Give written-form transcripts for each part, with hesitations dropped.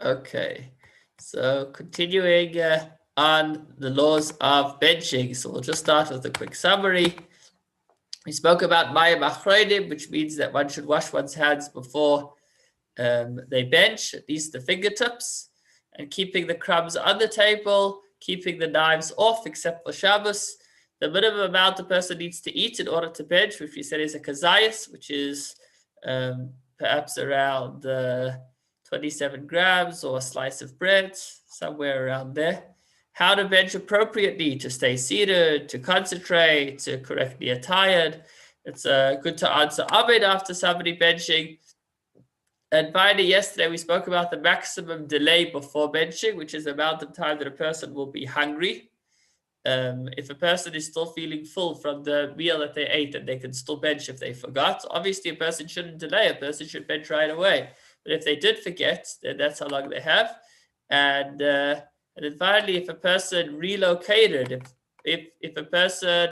Okay, so continuing on the laws of benching. So we'll just start with a quick summary. We spoke about mayim achronim, which means that one should wash one's hands before they bench, at least the fingertips, and keeping the crumbs on the table, keeping the knives off except for Shabbos. The minimum amount the person needs to eat in order to bench, which we said is a kazayas, which is perhaps around 27 grams, or a slice of bread, somewhere around there. How to bench appropriately to stay seated, to concentrate, to correctly attired. It's good to answer Abed after somebody benching. And finally, yesterday we spoke about the maximum delay before benching, which is the amount of time that a person will be hungry. If a person is still feeling full from the meal that they ate, then they can still bench if they forgot. Obviously, a person shouldn't delay. A person should bench right away. But if they did forget, then that's how long they have. And then finally, if a person relocated, if a person,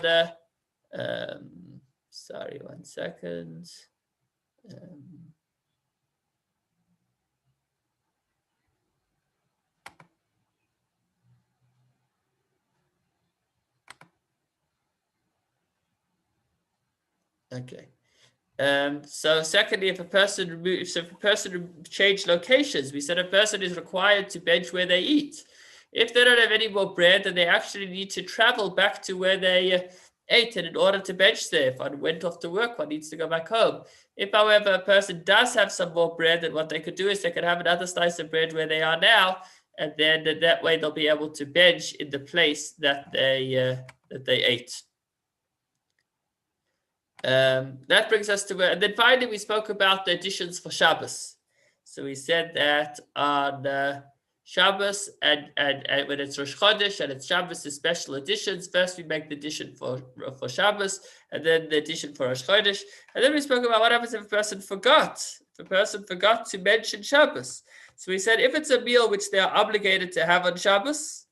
sorry, 1 second. Okay. So secondly, if a person changed locations, we said a person is required to bench where they eat. If they don't have any more bread, then they actually need to travel back to where they ate, and in order to bench there, if one went off to work, one needs to go back home. If, however, a person does have some more bread, then what they could do is they could have another slice of bread where they are now, and then that way they'll be able to bench in the place that they ate. That brings us to where, and then finally we spoke about the additions for Shabbos. So we said that on Shabbos and when it's Rosh Chodesh and it's Shabbos, the special additions. First we make the addition for Shabbos, and then the addition for Rosh Chodesh. And then we spoke about what happens if a person forgot. If a person forgot to mention Shabbos. So we said if it's a meal which they are obligated to have on Shabbos,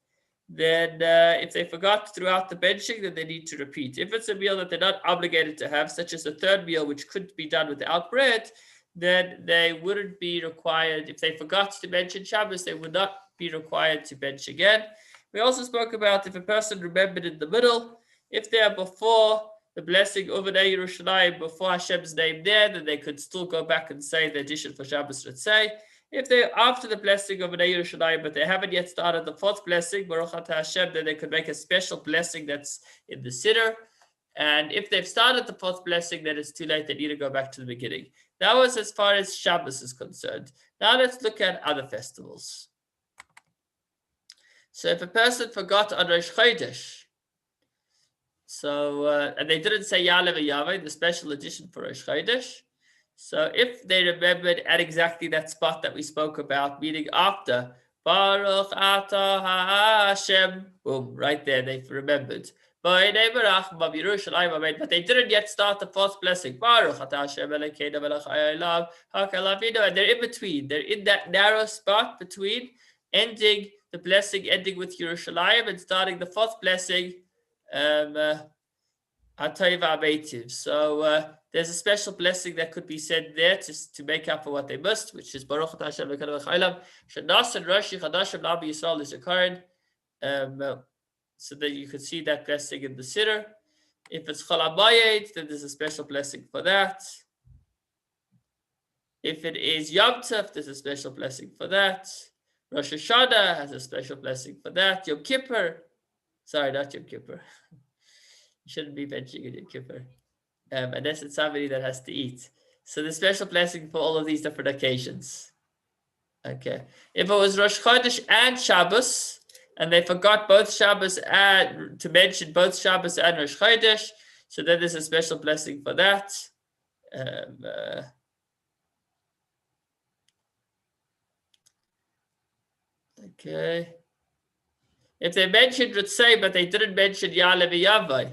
then if they forgot throughout the benching, then they need to repeat. If it's a meal that they're not obligated to have, such as a third meal, which could be done without bread, then they wouldn't be required. If they forgot to mention Shabbos, they would not be required to bench again. We also spoke about if a person remembered in the middle, if they are before the blessing over Yerushalayim, before Hashem's name there, then they could still go back and say the addition for Shabbos, let's say. If they're after the blessing of Bnei Yerushalayim, but they haven't yet started the fourth blessing, Baruch Atah Hashem, then they could make a special blessing that's in the siddur. And if they've started the fourth blessing, then it's too late. They need to go back to the beginning. That was as far as Shabbos is concerned. Now let's look at other festivals. So if a person forgot on Rosh Chodesh, and they didn't say Ya'aleh v'Yaveh, the special edition for Rosh Chodesh. So if they remembered at exactly that spot that we spoke about, meaning after Baruch Atah Hashem, boom, right there, they've remembered. But they didn't yet start the fourth blessing. Baruch Atah Hashem Elokeinu melech ha'olam ha'olam, and they're in between. They're in that narrow spot between ending the blessing, ending with Yerushalayim, and starting the fourth blessing, So there's a special blessing that could be said there to make up for what they missed, which is Baruch Atah Hashem Elokeinu melech ha'olam shenas and Rashi Chadashim L'Ami Yisrael L'Zikaron. So that you could see that blessing in the siddur. If it's Chol HaMoed, then there's a special blessing for that. If it is Yom Tov, there's a special blessing for that. Rosh Hashanah has a special blessing for that. Yom Kippur, sorry, not Yom Kippur. You shouldn't be benching in Yom Kippur, unless it's somebody that has to eat. So the special blessing for all of these different occasions. Okay. If it was Rosh Chodesh and Shabbos, and they forgot both Shabbos and to mention both Shabbos and Rosh Chodesh, so then there's a special blessing for that. Okay. If they mentioned Ritzei, but they didn't mention Ya'aleh v'Yaveh,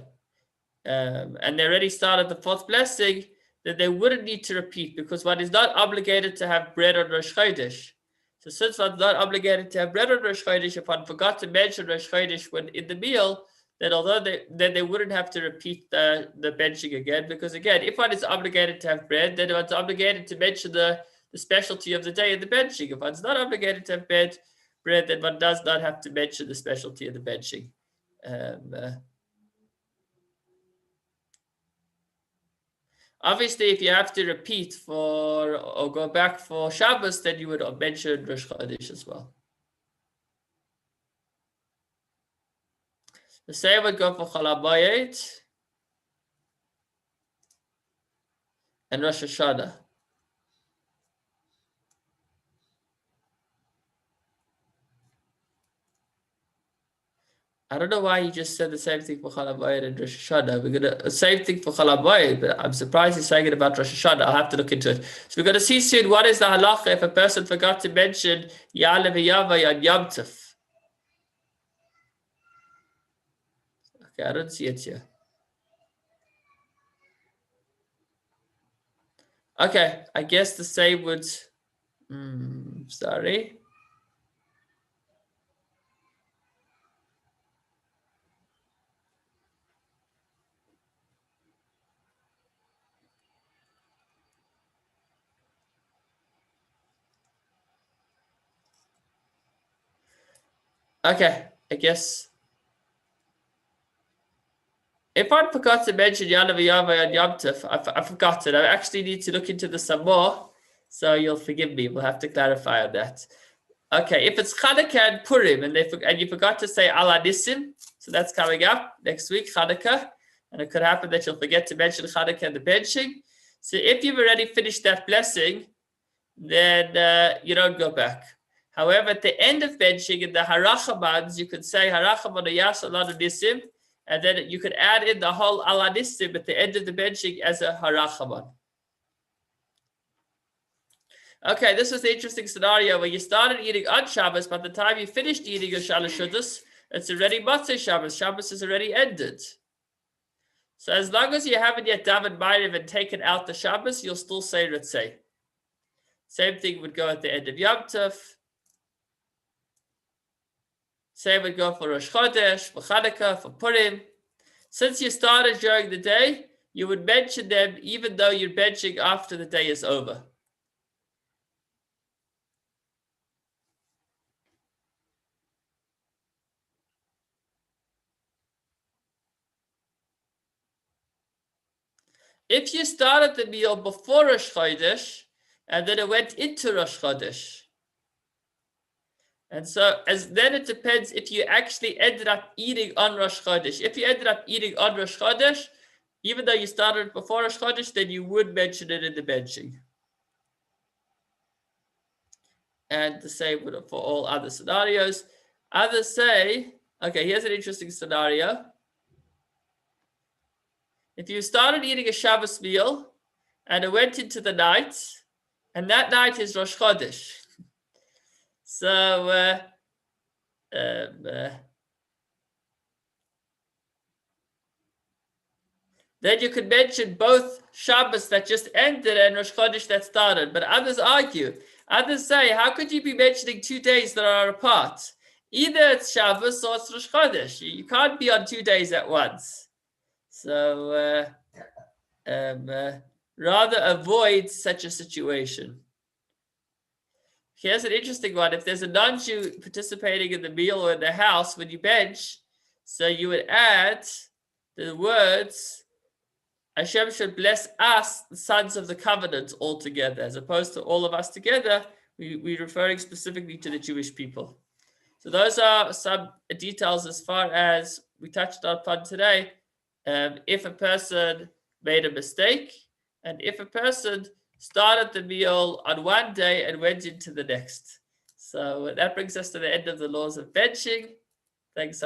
and they already started the fourth blessing, then they wouldn't need to repeat, because one is not obligated to have bread on Rosh Chodesh. So since one's not obligated to have bread on Rosh Chodesh, if one forgot to mention Rosh Chodesh when in the meal, then they wouldn't have to repeat the benching again, because again, if one is obligated to have bread, then one's obligated to mention the the specialty of the day in the benching. If one's not obligated to have bread, then one does not have to mention the specialty of the benching. Obviously, if you have to repeat for or go back for Shabbos, then you would mention Rosh Chodesh as well. The same would go for Chol HaMoed and Rosh Hashanah. I don't know why you just said the same thing for Chol HaMoed and Rosh Hashanah. We're gonna same thing for Chol HaMoed, but I'm surprised he's saying it about Rosh Hashanah. I'll have to look into it. So we're going to see soon what is the halacha if a person forgot to mention Ya'aleh v'Yavai on Yom Tov. Okay, I don't see it here. Okay, I guess the same would. Sorry. Okay, I guess if I forgot to mention Ya'aleh v'Yavai on Yom Tov, I forgot it. I actually need to look into this some more, so you'll forgive me. We'll have to clarify on that. Okay, if it's Chanukah and Purim and you forgot to say Al Nissim, so that's coming up next week, Chanukah, and it could happen that you'll forget to mention Chanukah and the benching. So if you've already finished that blessing, then you don't go back. However, at the end of benching in the Harachamans, you could say Harachaman Yas Al Nissim, and then you could add in the whole Al Nissim at the end of the benching as a Harachaman. Okay, this was the interesting scenario where you started eating on Shabbos, but by the time you finished eating your Shalosh Shudas, it's already Motzei Shabbos. Shabbos is already ended. So as long as you haven't yet davened Ma'ariv and taken out the Shabbos, you'll still say Ritzei. Same thing would go at the end of Yom Tov. Same would go for Rosh Chodesh, for Chanukah, for Purim. Since you started during the day, you would mention them even though you're benching after the day is over. If you started the meal before Rosh Chodesh, and then it went into Rosh Chodesh, and so then it depends if you actually ended up eating on Rosh Chodesh. If you ended up eating on Rosh Chodesh, even though you started before Rosh Chodesh, then you would mention it in the benching. And the same for all other scenarios. Others say, okay, here's an interesting scenario. If you started eating a Shabbos meal and it went into the night, and that night is Rosh Chodesh. So, then you could mention both Shabbos that just ended and Rosh Chodesh that started. But others argue. Others say, how could you be mentioning 2 days that are apart? Either it's Shabbos or it's Rosh Chodesh. You can't be on 2 days at once. So, rather avoid such a situation. Here's an interesting one. If there's a non-Jew participating in the meal or in the house when you bench, so you would add the words, Hashem should bless us, the sons of the covenant, all together, as opposed to all of us together. We're referring specifically to the Jewish people. So those are some details as far as we touched upon today. If a person made a mistake, and if a person started the meal on one day and went into the next. So that brings us to the end of the laws of benching. Thanks.